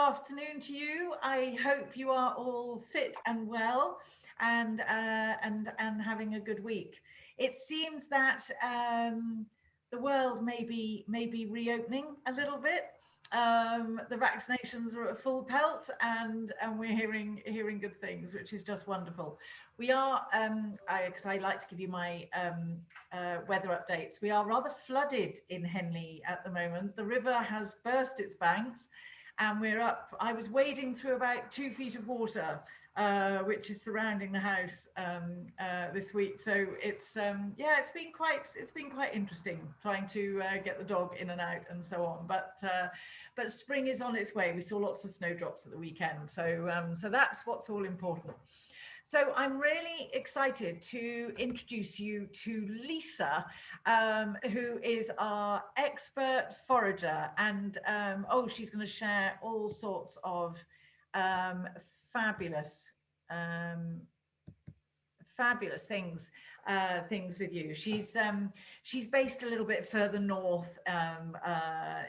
afternoon to you. I hope you are all fit and well, and having a good week. It seems that the world may be reopening a little bit. The vaccinations are at full pelt, and we're hearing good things, which is just wonderful. We are, because I like to give you my weather updates. We are rather flooded in Henley at the moment. The river has burst its banks, and we're up. I was wading through about 2 feet of water, which is surrounding the house this week. So it's yeah, it's been quite interesting trying to get the dog in and out and so on. But spring is on its way. We saw lots of snowdrops at the weekend, so that's what's all important. So I'm really excited to introduce you to Lisa, who is our expert forager, and she's going to share all sorts of fabulous fabulous things with you. She's based a little bit further north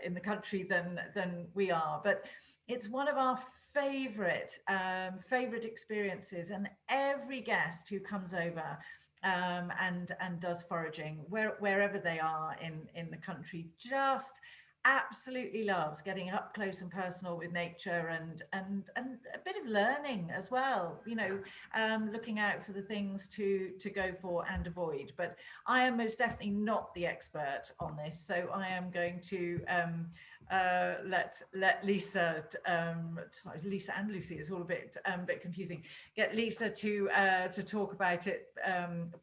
in the country than we are, but it's one of our favorite experiences, and every guest who comes over and does foraging wherever they are in the country just absolutely loves getting up close and personal with nature, and a bit of learning as well, looking out for the things to go for and avoid. But I am most definitely not the expert on this, so I am going to let Lisa, Lisa and Lucy, it's all a bit confusing, get Lisa to talk about it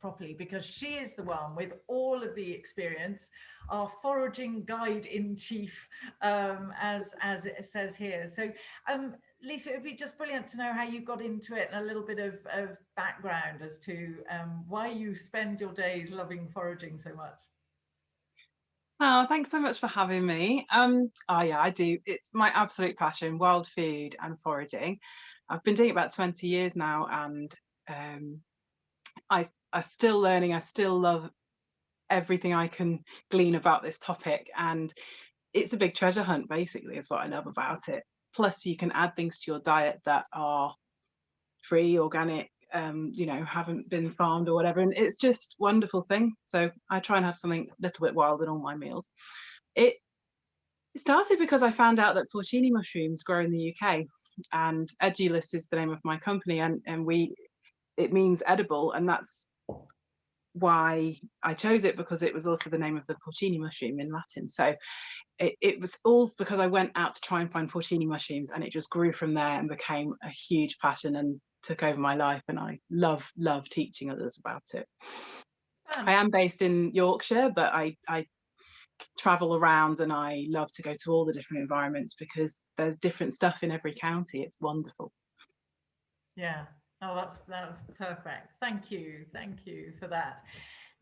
properly, because she is the one with all of the experience, our foraging guide in chief, as it says here. So Lisa, it would be just brilliant to know how you got into it, and a little bit of background as to why you spend your days loving foraging so much. Oh, thanks so much for having me. Oh yeah, I do. It's my absolute passion, wild food and foraging. I've been doing it about 20 years now, and um, I'm still learning. I still love everything I can glean about this topic, and it's a big treasure hunt, basically, is what I love about it. Plus, you can add things to your diet that are free, organic, haven't been farmed or whatever, and it's just a wonderful thing. So I try and have something a little bit wild in all my meals. It started because I found out that porcini mushrooms grow in the UK, and Edulist is the name of my company, and it means edible, and that's why I chose it, because it was also the name of the porcini mushroom in Latin. So it was all because I went out to try and find porcini mushrooms, and it just grew from there and became a huge passion and took over my life, and I love teaching others about it. I am based in Yorkshire, but I travel around, and I love to go to all the different environments because there's different stuff in every county. It's wonderful. Yeah. Oh, that's perfect. Thank you for that.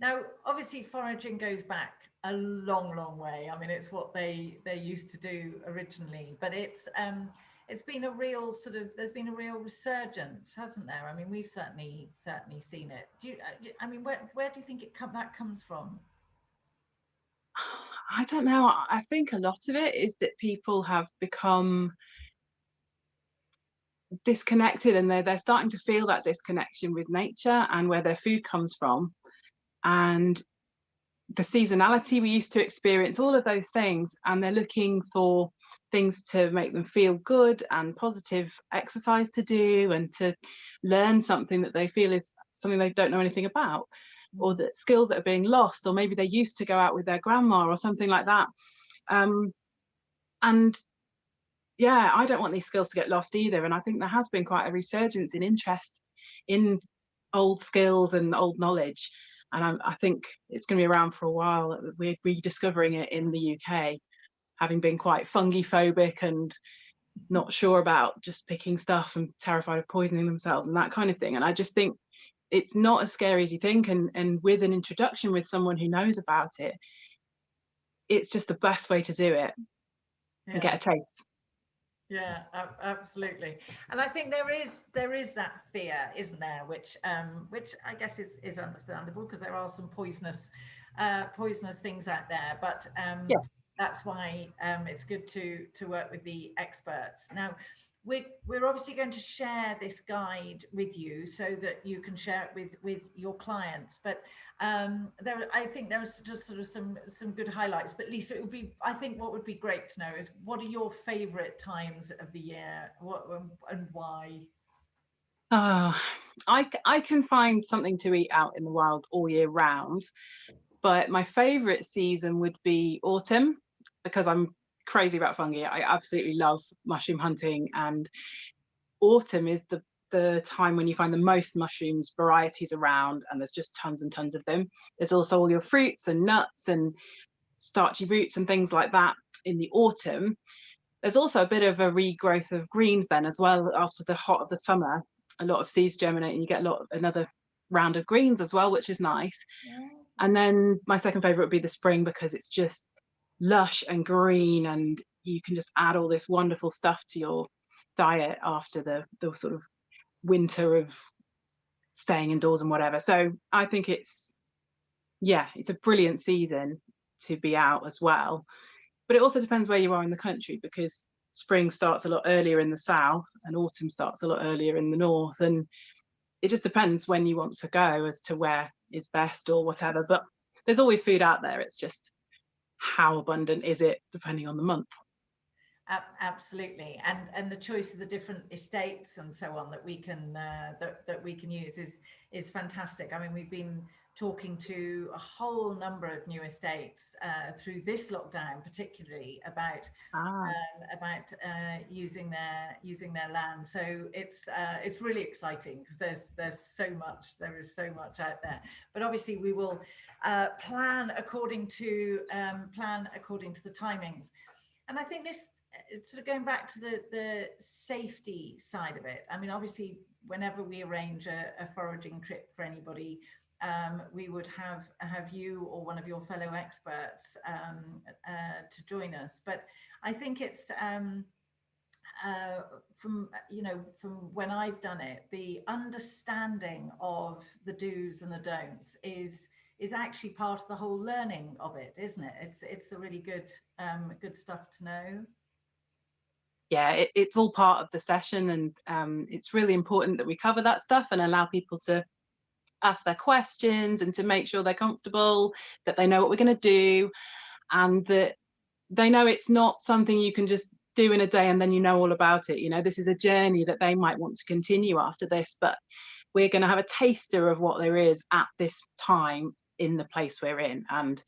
Now, obviously, foraging goes back a long way. I mean, it's what they used to do originally, but it's been a real there's been a real resurgence, hasn't there? I mean, we've certainly seen it. Do you? I mean, where do you think that comes from? I don't know. I think a lot of it is that people have become disconnected, and they're starting to feel that disconnection with nature and where their food comes from, and the seasonality we used to experience, all of those things, and they're looking for things to make them feel good and positive exercise to do, and to learn something that they feel is something they don't know anything about, or that skills that are being lost, or maybe they used to go out with their grandma or something like that. And yeah, I don't want these skills to get lost either, and I think there has been quite a resurgence in interest in old skills and old knowledge, and I think it's going to be around for a while. We're rediscovering it in the UK, having been quite fungi phobic and not sure about just picking stuff and terrified of poisoning themselves and that kind of thing. And I just think it's not as scary as you think, and with an introduction with someone who knows about it, it's just the best way to do it and get a taste. Yeah, absolutely. And I think there is that fear, isn't there, which I guess is understandable, because there are some poisonous things out there. But Yes. that's why it's good to work with the experts. Now, we're obviously going to share this guide with you so that you can share it with your clients. But I think there was just sort of some good highlights. But Lisa, it would be, I think what would be great to know is, what are your favourite times of the year? What and why? Oh, I can find something to eat out in the wild all year round, but my favourite season would be autumn because I'm crazy about fungi. I absolutely love mushroom hunting, and autumn is the time when you find the most mushrooms varieties around, and there's just tons and tons of them. There's also all your fruits and nuts and starchy roots and things like that in the autumn. There's also a bit of a regrowth of greens then as well after the hot of the summer. A lot of seeds germinate and you get another round of greens as well, which is nice. Yeah. And then my second favorite would be the spring because it's just lush and green, and you can just add all this wonderful stuff to your diet after the sort of winter of staying indoors and whatever. So I think it's a brilliant season to be out as well. But it also depends where you are in the country, because spring starts a lot earlier in the south and autumn starts a lot earlier in the north. And it just depends when you want to go as to where is best or whatever. But there's always food out there. It's just how abundant is it depending on the month. Absolutely, and the choice of the different estates and so on that we can that we can use is fantastic. I mean, we've been talking to a whole number of new estates through this lockdown, particularly Ah, using their land. So it's really exciting because there is so much out there. But obviously, we will plan according to the timings. And I think this, sort of going back to the safety side of it. I mean, obviously, whenever we arrange a foraging trip for anybody, we would have you or one of your fellow experts to join us. But I think it's from when I've done it, the understanding of the do's and the don'ts is actually part of the whole learning of it, isn't it? It's the really good stuff to know. yeah, it's all part of the session, and it's really important that we cover that stuff and allow people to ask their questions and to make sure they're comfortable, that they know what we're going to do, and that they know it's not something you can just do in a day and then you know all about it. This is a journey that they might want to continue after this, but we're going to have a taster of what there is at this time in the place we're in. And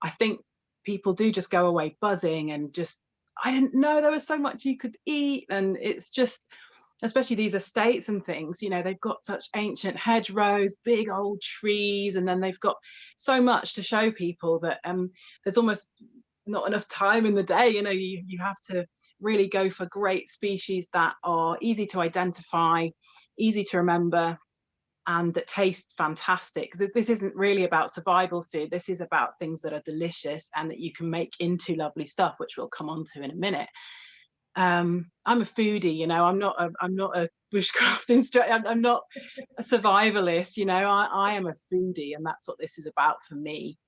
I think people do just go away buzzing and just, I didn't know there was so much you could eat. And it's just, especially these estates and things, they've got such ancient hedgerows, big old trees, and then they've got so much to show people that there's almost not enough time in the day. You have to really go for great species that are easy to identify, easy to remember, and that taste fantastic. Because this isn't really about survival food. This is about things that are delicious and that you can make into lovely stuff, which we'll come on to in a minute. I'm a foodie, I'm not a bushcraft instructor, I'm not a survivalist, I am a foodie, and that's what this is about for me.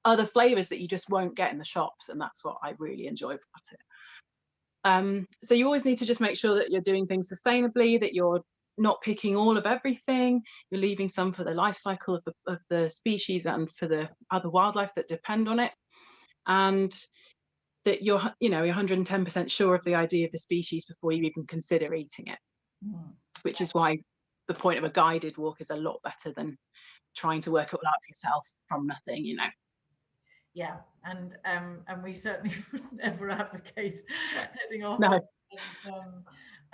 Other flavors that you just won't get in the shops, and that's what I really enjoy about it. So you always need to just make sure that you're doing things sustainably, that you're not picking all of everything, you're leaving some for the life cycle of the species and for the other wildlife that depend on it, and that you're 110% sure of the idea of the species before you even consider eating it, Mm. which is why the point of a guided walk is a lot better than trying to work it all out for yourself from nothing. Yeah, and we certainly would never advocate heading off No.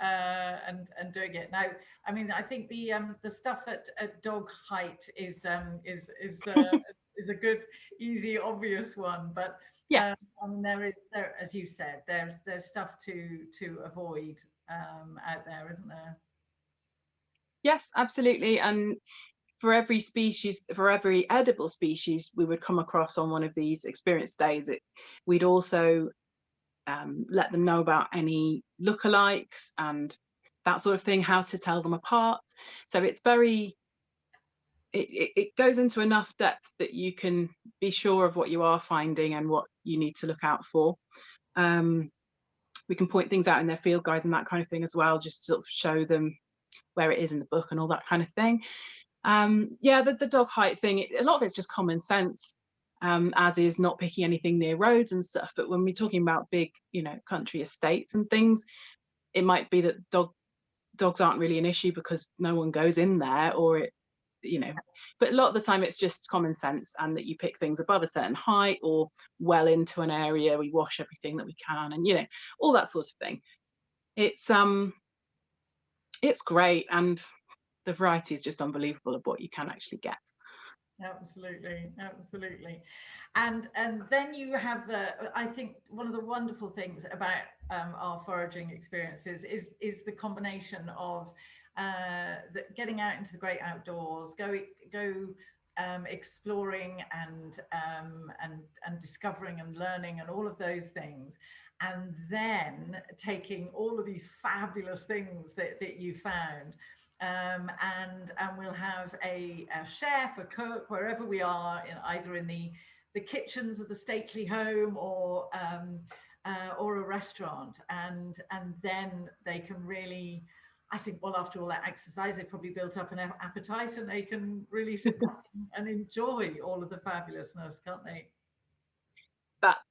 and doing it. Now, I mean, I think the stuff at dog height is a good, easy, obvious one. But Yes. I mean, there, as you said, there's stuff to avoid out there, isn't there? Yes, absolutely. And for every edible species we would come across on one of these experience days, we'd also let them know about any lookalikes and that sort of thing, how to tell them apart. So it's it goes into enough depth that you can be sure of what you are finding and what you need to look out for. Um, we can point things out in their field guides and that kind of thing as well, just to sort of show them where it is in the book and all that kind of thing. Yeah, the dog height thing, a lot of it's just common sense, as is not picking anything near roads and stuff. But when we're talking about big, country estates and things, it might be that dogs aren't really an issue because no one goes in there, or but a lot of the time it's just common sense, and that you pick things above a certain height or well into an area. We wash everything that we can, and all that sort of thing. It's great, and the variety is just unbelievable of what you can actually get. Absolutely, absolutely. And then you have I think one of the wonderful things about our foraging experiences is the combination of getting out into the great outdoors, go exploring and discovering and learning and all of those things, and then taking all of these fabulous things that you found, and we'll have a chef, a cook, wherever we are, either in the kitchens of the stately home or a restaurant, and then they can really, I think, well, after all that exercise, they've probably built up an appetite, and they can really sit back and enjoy all of the fabulousness, can't they?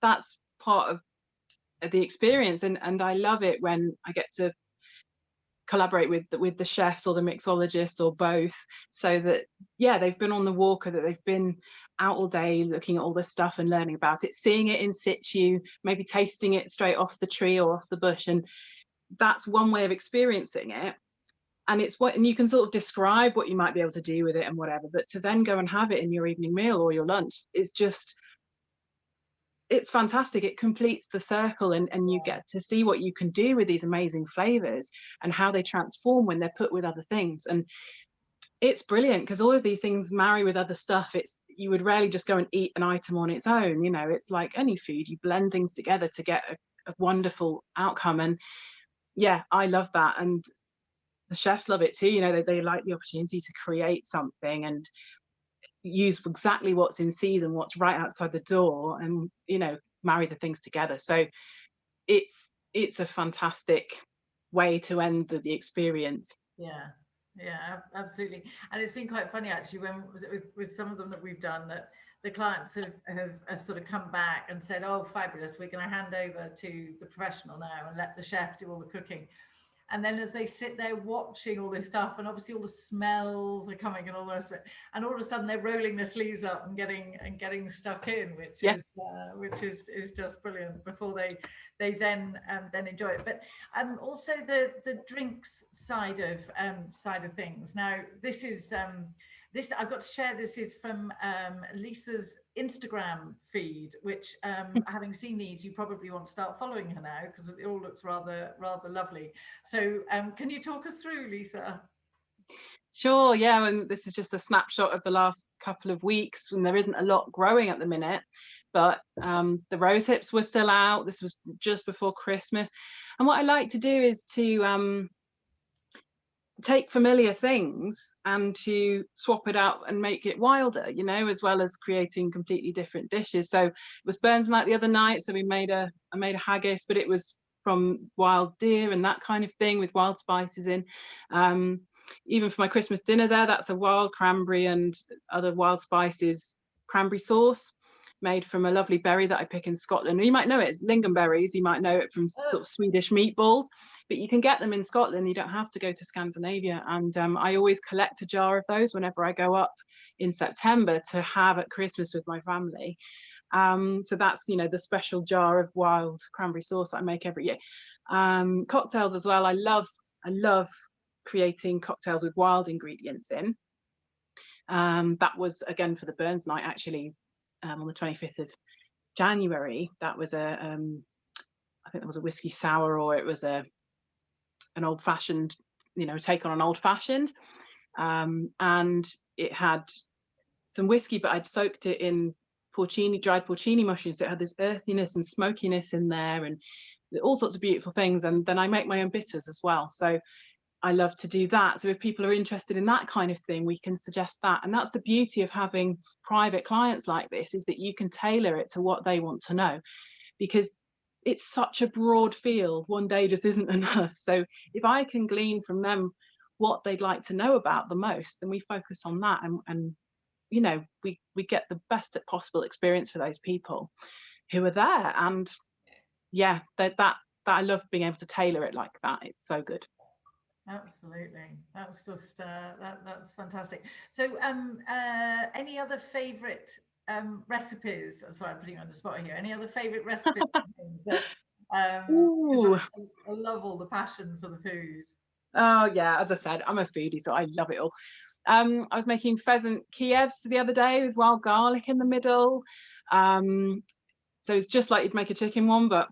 That's part of the experience, and I love it when I get to collaborate with the chefs or the mixologists or both, so that they've been on the walk, or that they've been out all day looking at all this stuff and learning about it, seeing it in situ, maybe tasting it straight off the tree or off the bush, and that's one way of experiencing it. And and you can sort of describe what you might be able to do with it and whatever, but to then go and have it in your evening meal or your lunch is just, it's fantastic. It completes the circle, and you get to see what you can do with these amazing flavors and how they transform when they're put with other things. And it's brilliant because all of these things marry with other stuff. You would rarely just go and eat an item on its own. It's like any food, you blend things together to get a wonderful outcome. And I love that. And the chefs love it too. They like the opportunity to create something and use exactly what's in season, what's right outside the door, and marry the things together. So it's a fantastic way to end the experience. Yeah, absolutely. And it's been quite funny actually, when was it with some of them that we've done, that the clients have sort of come back and said, oh, fabulous, we're going to hand over to the professional now and let the chef do all the cooking. And then as they sit there watching all this stuff, and obviously all the smells are coming and all the rest of it, and all of a sudden they're rolling their sleeves up and getting stuck in, which is just brilliant, before they then enjoy it. But also the drinks side of things. Now this is this, I've got to share, this is from Lisa's Instagram feed, which having seen these, you probably want to start following her now, because it all looks rather lovely. So can you talk us through, Lisa? Sure, yeah, and this is just a snapshot of the last couple of weeks, when there isn't a lot growing at the minute, but the rose hips were still out. This was just before Christmas. And what I like to do is to take familiar things and to swap it out and make it wilder, as well as creating completely different dishes. So it was Burns night the other night, so I made a haggis, but it was from wild deer and that kind of thing, with wild spices in. Even for my Christmas dinner there, that's a wild cranberry and other wild spices cranberry sauce, made from a lovely berry that I pick in Scotland. You might know it as lingonberries, you might know it from sort of Swedish meatballs, but you can get them in Scotland. You don't have to go to Scandinavia. And I always collect a jar of those whenever I go up in September to have at Christmas with my family. So that's, the special jar of wild cranberry sauce that I make every year. Cocktails as well. I love creating cocktails with wild ingredients in. That was again for the Burns night, actually, on the 25th of January. That was I think that was a whiskey sour, or it was an old fashioned, take on an old fashioned, and it had some whiskey, but I'd soaked it in dried porcini mushrooms, so it had this earthiness and smokiness in there, and all sorts of beautiful things. And then I make my own bitters as well. So I love to do that. So if people are interested in that kind of thing, we can suggest that. And that's the beauty of having private clients like this, is that you can tailor it to what they want to know, because it's such a broad field. One day just isn't enough. So if I can glean from them what they'd like to know about the most, then we focus on that, and you know, we get the best possible experience for those people who are there. And yeah, that I love being able to tailor it like that. It's so good. Absolutely. That's just that's fantastic. So any other favorite recipes? Sorry, I'm putting you on the spot here. Any other favorite recipes and things that because Ooh. I love all the passion for the food. Oh yeah, as I said, I'm a foodie, so I love it all. I was making pheasant Kievs the other day with wild garlic in the middle. Um, so it's just like you'd make a chicken one, but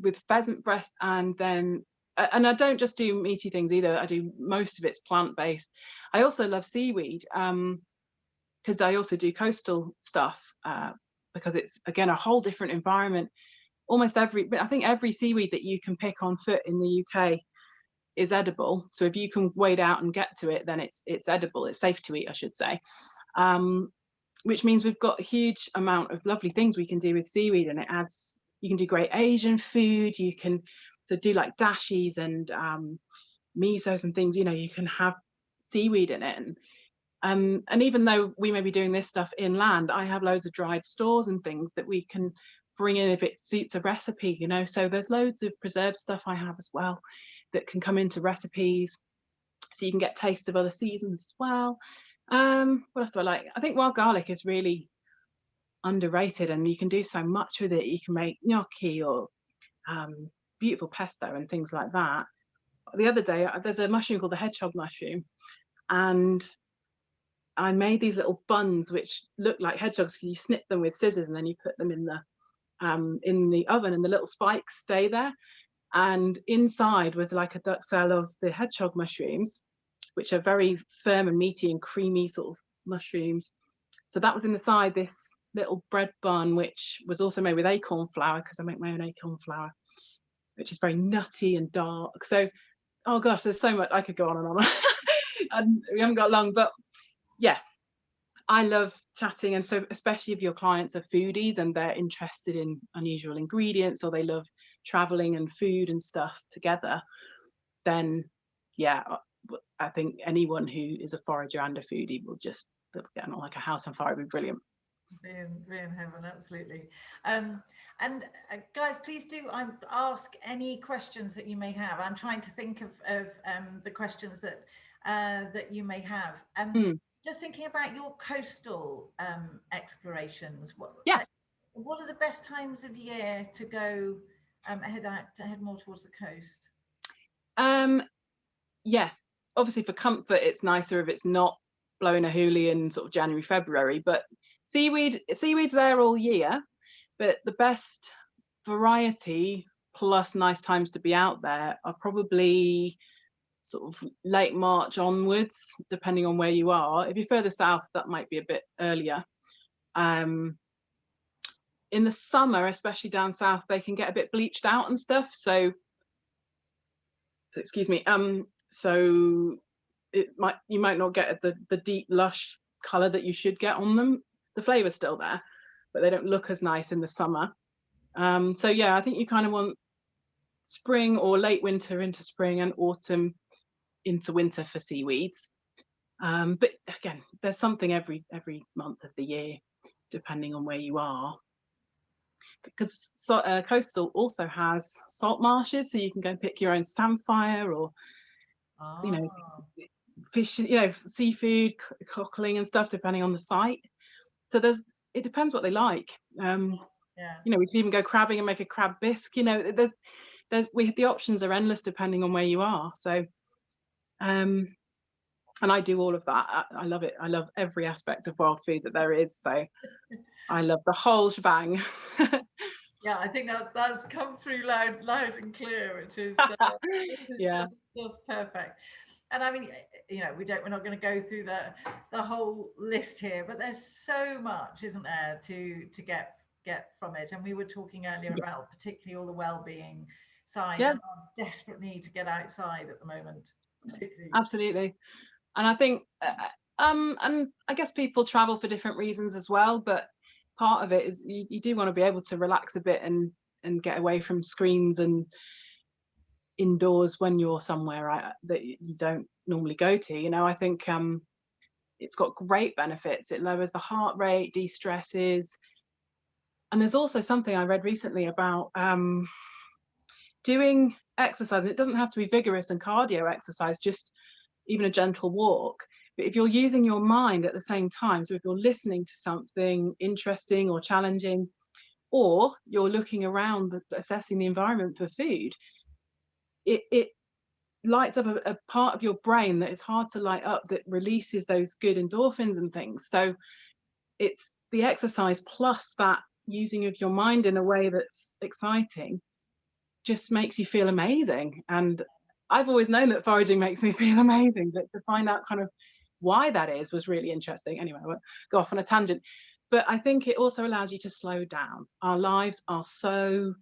with pheasant breast, and then and I don't just do meaty things either. I do most of it's plant based. I also love seaweed, because I also do coastal stuff, because it's again a whole different environment. Almost every, I think every seaweed that you can pick on foot in the UK is edible. So if you can wade out and get to it, then it's edible. It's safe to eat, I should say. Um, which means we've got a huge amount of lovely things we can do with seaweed, and it adds. You can do great Asian food. You can so do like dashies and misos and things. You know, you can have seaweed in it, and even though we may be doing this stuff inland, I have loads of dried stores and things that we can bring in if it suits a recipe. You know, so there's loads of preserved stuff I have as well that can come into recipes, so you can get taste of other seasons as well. What else do I like? I think wild garlic is really underrated, and you can do so much with it. You can make gnocchi or um, beautiful pesto and things like that. The other day, there's a mushroom called the hedgehog mushroom, and I made these little buns which look like hedgehogs. You snip them with scissors, and then you put them in the oven, and the little spikes stay there. And inside was like a duxelle of the hedgehog mushrooms, which are very firm and meaty and creamy sort of mushrooms. So that was inside this little bread bun, which was also made with acorn flour, because I make my own acorn flour, which is very nutty and dark. So, oh gosh, there's so much I could go on and on. And we haven't got long, but yeah, I love chatting. And so, especially if your clients are foodies and they're interested in unusual ingredients, or they love traveling and food and stuff together, then yeah, I think anyone who is a forager and a foodie will just get on like a house on fire. It'd be brilliant. Be in heaven, absolutely. Um, and guys, please do ask any questions that you may have. I'm trying to think of the questions that you may have. Mm, Just thinking about your coastal explorations. yeah. What are the best times of year to go head more towards the coast? Um, yes. Obviously, for comfort, it's nicer if it's not blowing a hoolie in sort of January, February. But seaweed's there all year. But the best variety plus nice times to be out there are probably sort of late March onwards, depending on where you are. If you're further south, that might be a bit earlier. Um, in the summer, especially down south, they can get a bit bleached out and stuff. So excuse me. So you might not get the deep lush color that you should get on them. The flavor's still there, but they don't look as nice in the summer. So yeah, I think you kind of want spring or late winter into spring, and autumn into winter for seaweeds. But again, there's something every month of the year, depending on where you are. Because coastal also has salt marshes, so you can go and pick your own samphire, or you know, Ah, fish, seafood, cockling and stuff, depending on the site. So it depends what they like. yeah. We can even go crabbing and make a crab bisque. The options are endless depending on where you are. So, and I do all of that. I love it. I love every aspect of wild food that there is. So I love the whole shebang. Yeah, I think that's come through loud and clear, which is Yeah. just perfect. And I mean, we're not going to go through the whole list here, but there's so much, isn't there, to get from it. And we were talking earlier Yeah. about particularly all the well-being side Yeah, and our desperate need to get outside at the moment, particularly. absolutely. And I think, and I guess people travel for different reasons as well, but part of it is you do want to be able to relax a bit and get away from screens and indoors when you're somewhere that you don't normally go to. You know, I think it's got great benefits. It lowers the heart rate, de-stresses, and there's also something I read recently about doing exercise. It doesn't have to be vigorous and cardio exercise, just even a gentle walk. But if you're using your mind at the same time, so if you're listening to something interesting or challenging, or you're looking around, assessing the environment for food, it lights up a part of your brain that is hard to light up, that releases those good endorphins and things. So it's the exercise plus that using of your mind in a way that's exciting just makes you feel amazing. And I've always known that foraging makes me feel amazing, but to find out kind of why that is was really interesting. Anyway, I won't go off on a tangent, but I think it also allows you to slow down. Our lives are so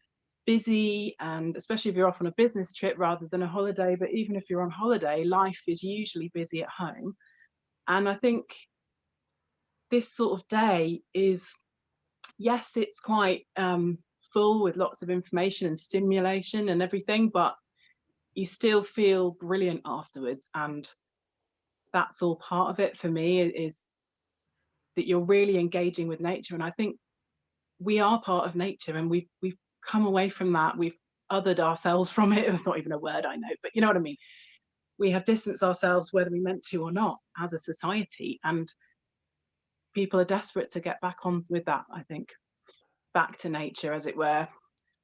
busy, and especially if you're off on a business trip rather than a holiday, but even if you're on holiday, life is usually busy at home. And I think this sort of day is, yes, it's quite full with lots of information and stimulation and everything, but you still feel brilliant afterwards. And that's all part of it for me, is that you're really engaging with nature. And I think we are part of nature, and we've come away from that. We've othered ourselves from it. It's not even a word, I know, but you know what I mean. We have distanced ourselves, whether we meant to or not, as a society, and people are desperate to get back on with that, I think, back to nature, as it were,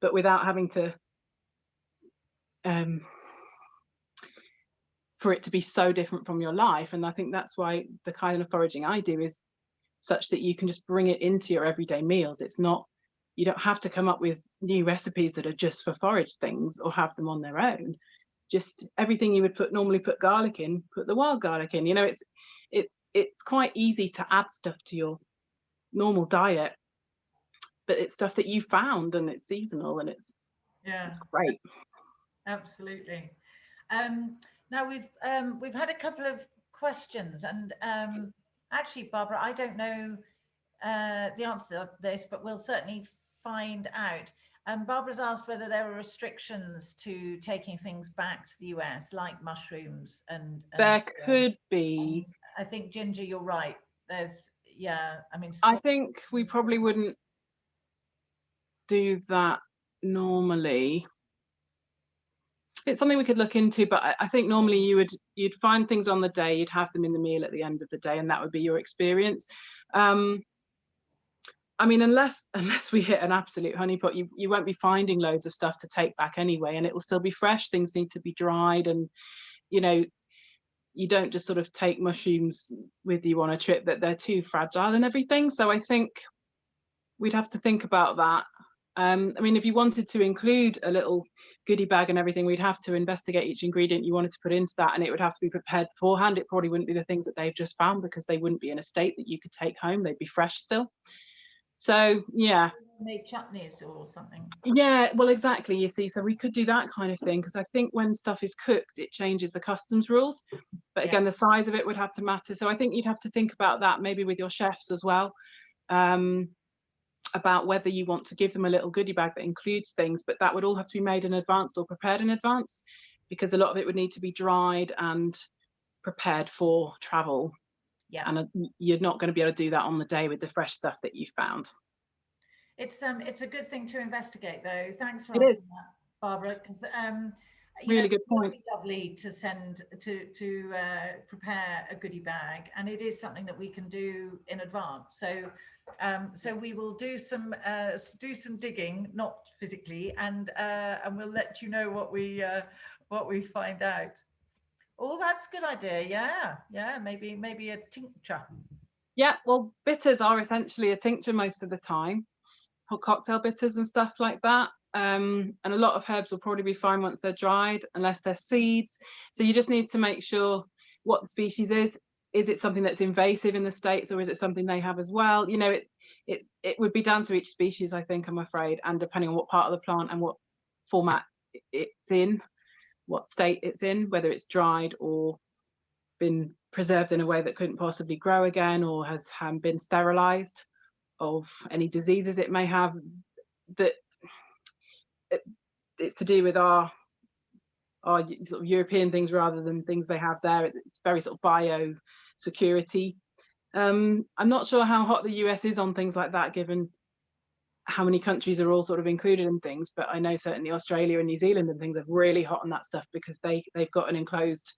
but without having to um, for it to be so different from your life. And I think that's why the kind of foraging I do is such that you can just bring it into your everyday meals. It's not, you don't have to come up with new recipes that are just for forage things or have them on their own. Just everything you would normally put garlic in, put the wild garlic in. You know, it's quite easy to add stuff to your normal diet, but it's stuff that you found and it's seasonal, and Yeah, it's great. absolutely. Now we've had a couple of questions, and actually, Barbara, I don't know the answer to this, but we'll certainly find out. Barbara's asked whether there are restrictions to taking things back to the US, like mushrooms and There so on. could be. And I think Ginger, you're right. There's yeah, I mean, I salt. think we probably wouldn't do that normally. It's something we could look into, but I think normally you'd find things on the day, you'd have them in the meal at the end of the day, and that would be your experience. I mean, unless we hit an absolute honeypot, you won't be finding loads of stuff to take back anyway, and it will still be fresh. Things need to be dried, and you know, you don't just sort of take mushrooms with you on a trip, that they're too fragile and everything. So I think we'd have to think about that. I mean, if you wanted to include a little goodie bag and everything, we'd have to investigate each ingredient you wanted to put into that, and it would have to be prepared beforehand. It probably wouldn't be the things that they've just found, because they wouldn't be in a state that you could take home. They'd be fresh still. So yeah, Made chutneys or something. yeah, well, exactly. You see, so we could do that kind of thing, because I think when stuff is cooked, it changes the customs rules. But Yeah, again, the size of it would have to matter. So I think you'd have to think about that, maybe with your chefs as well. Um, about whether you want to give them a little goodie bag that includes things, but that would all have to be made in advance or prepared in advance, because a lot of it would need to be dried and prepared for travel. yeah. And you're not going to be able to do that on the day with the fresh stuff that you found. It's a good thing to investigate, though. Thanks for It is. asking that, Barbara, because you know, Really it good would point. be lovely to send to prepare a goodie bag, and it is something that we can do in advance. So so we will do some digging, not physically, and we'll let you know what we find out. Oh, that's a good idea. Yeah, yeah. Maybe a tincture. Yeah, well, bitters are essentially a tincture most of the time, or cocktail bitters and stuff like that. And a lot of herbs will probably be fine once they're dried, unless they're seeds. So you just need to make sure what the species is. Is it something that's invasive in the States, or is it something they have as well? You know, it would be down to each species, I think, I'm afraid, and depending on what part of the plant and what format it's in, what state it's in, whether it's dried or been preserved in a way that couldn't possibly grow again, or has been sterilized of any diseases it may have. That it's to do with our sort of European things rather than things they have there. It's very sort of bio security. I'm not sure how hot the US is on things like that, given how many countries are all sort of included in things. But I know certainly Australia and New Zealand and things are really hot on that stuff because they've got an enclosed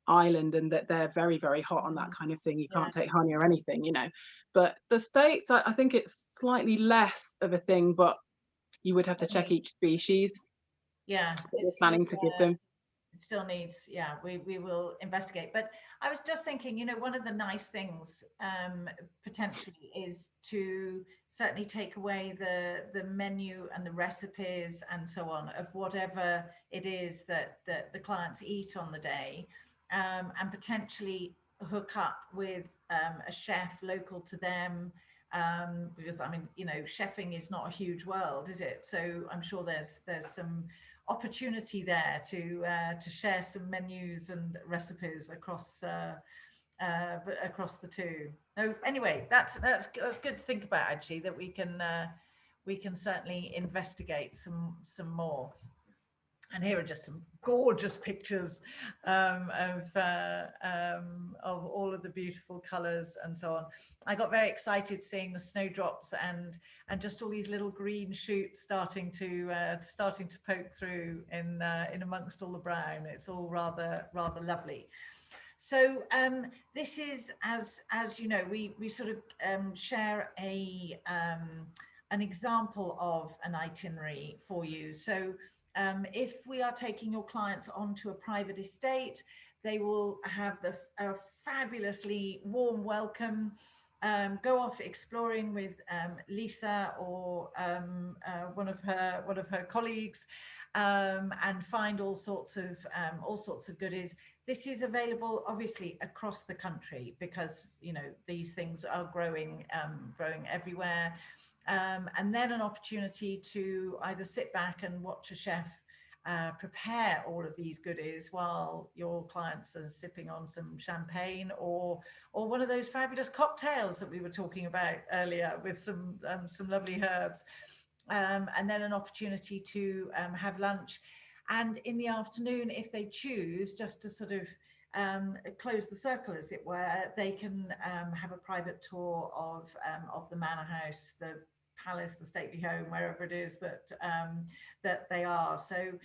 island, and that they're very, very hot on that kind of thing. You Yeah. can't take honey or anything, But the States, I think it's slightly less of a thing, but you would have to check Okay. each species Yeah. that we're planning to give them. It still needs, yeah, we will investigate. But I was just thinking, one of the nice things potentially is to certainly take away the menu and the recipes and so on of whatever it is that the clients eat on the day, and potentially hook up with a chef local to them. Because I mean, chefing is not a huge world, is it? So I'm sure there's some opportunity there to share some menus and recipes across the two. No, anyway, that's good to think about, actually, that we can certainly investigate some more. And here are just some gorgeous pictures of all of the beautiful colours and so on. I got very excited seeing the snowdrops and just all these little green shoots starting to poke through in amongst all the brown. It's all rather lovely. So this is, as you know, we sort of share an example of an itinerary for you. So if we are taking your clients onto a private estate, they will have a fabulously warm welcome. Go off exploring with Lisa or one of her colleagues, and find all sorts of goodies. This is available obviously across the country because these things are growing everywhere. And then an opportunity to either sit back and watch a chef prepare all of these goodies while your clients are sipping on some champagne or one of those fabulous cocktails that we were talking about earlier with some lovely herbs. And then an opportunity to have lunch. And in the afternoon, if they choose, just to sort of close the circle, as it were, they can have a private tour of the manor house, the palace, the stately home, wherever it is that they are. So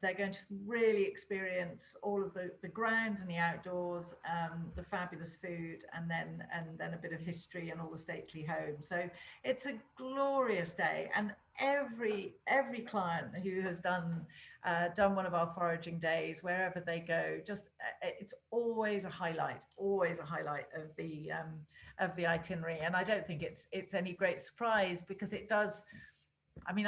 they're going to really experience all of the grounds and the outdoors, the fabulous food, and then a bit of history and all the stately home. So it's a glorious day, and every client who has done one of our foraging days, wherever they go, just it's always a highlight of the itinerary. And I don't think it's any great surprise, because it does. I mean,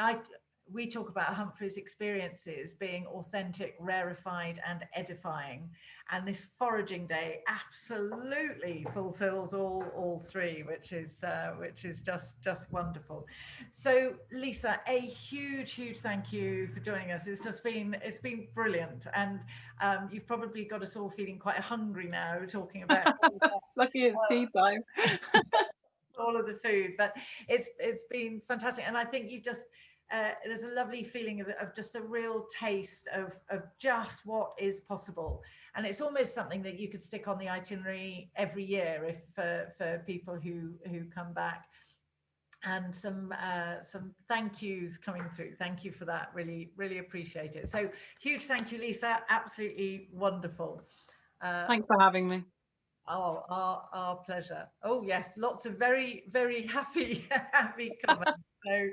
we talk about Humphrey's experiences being authentic, rarefied, and edifying, and this foraging day absolutely fulfills all three, which is just wonderful. So, Lisa, a huge thank you for joining us. It's been brilliant, and you've probably got us all feeling quite hungry now, talking about Lucky it's tea time. all of the food, but it's been fantastic. And I think you just there's a lovely feeling of just a real taste of just what is possible, and it's almost something that you could stick on the itinerary every year if for people who come back. And some thank yous coming through. Thank you for that. Really appreciate it. So huge thank you, Lisa. Absolutely wonderful. Thanks for having me. Oh, our pleasure. Oh yes, lots of very happy comments. So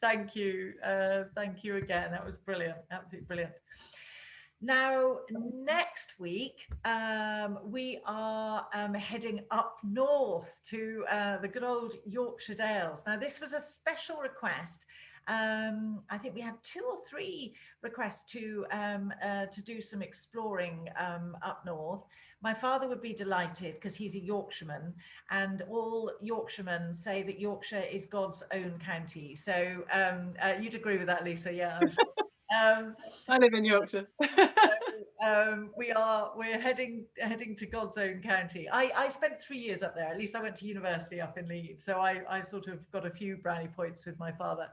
thank you again. That was brilliant, absolutely brilliant. Now, next week, we are heading up north to the good old Yorkshire Dales. Now, this was a special request. I think we had 2 or 3 requests to do some exploring up north. My father would be delighted because he's a Yorkshireman, and all Yorkshiremen say that Yorkshire is God's own county. So you'd agree with that, Lisa? Yeah, I'm sure. Um, I live in Yorkshire. we're heading to God's own county. I spent 3 years up there. At least I went to university up in Leeds, so I sort of got a few brownie points with my father.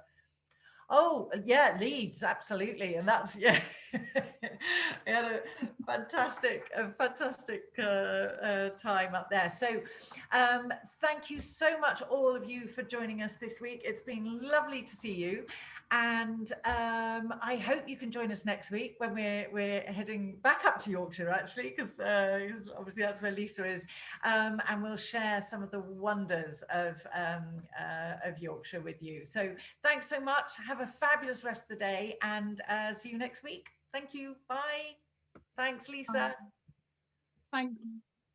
Oh, yeah, Leeds, absolutely. And that's, yeah, we had a fantastic time up there. So thank you so much, all of you, for joining us this week. It's been lovely to see you. And I hope you can join us next week when we're heading back up to Yorkshire, actually, because obviously that's where Lisa is. And we'll share some of the wonders of Yorkshire with you. So thanks so much. Have a fabulous rest of the day, and see you next week. Thank you. Bye. Thanks, Lisa. Thank you.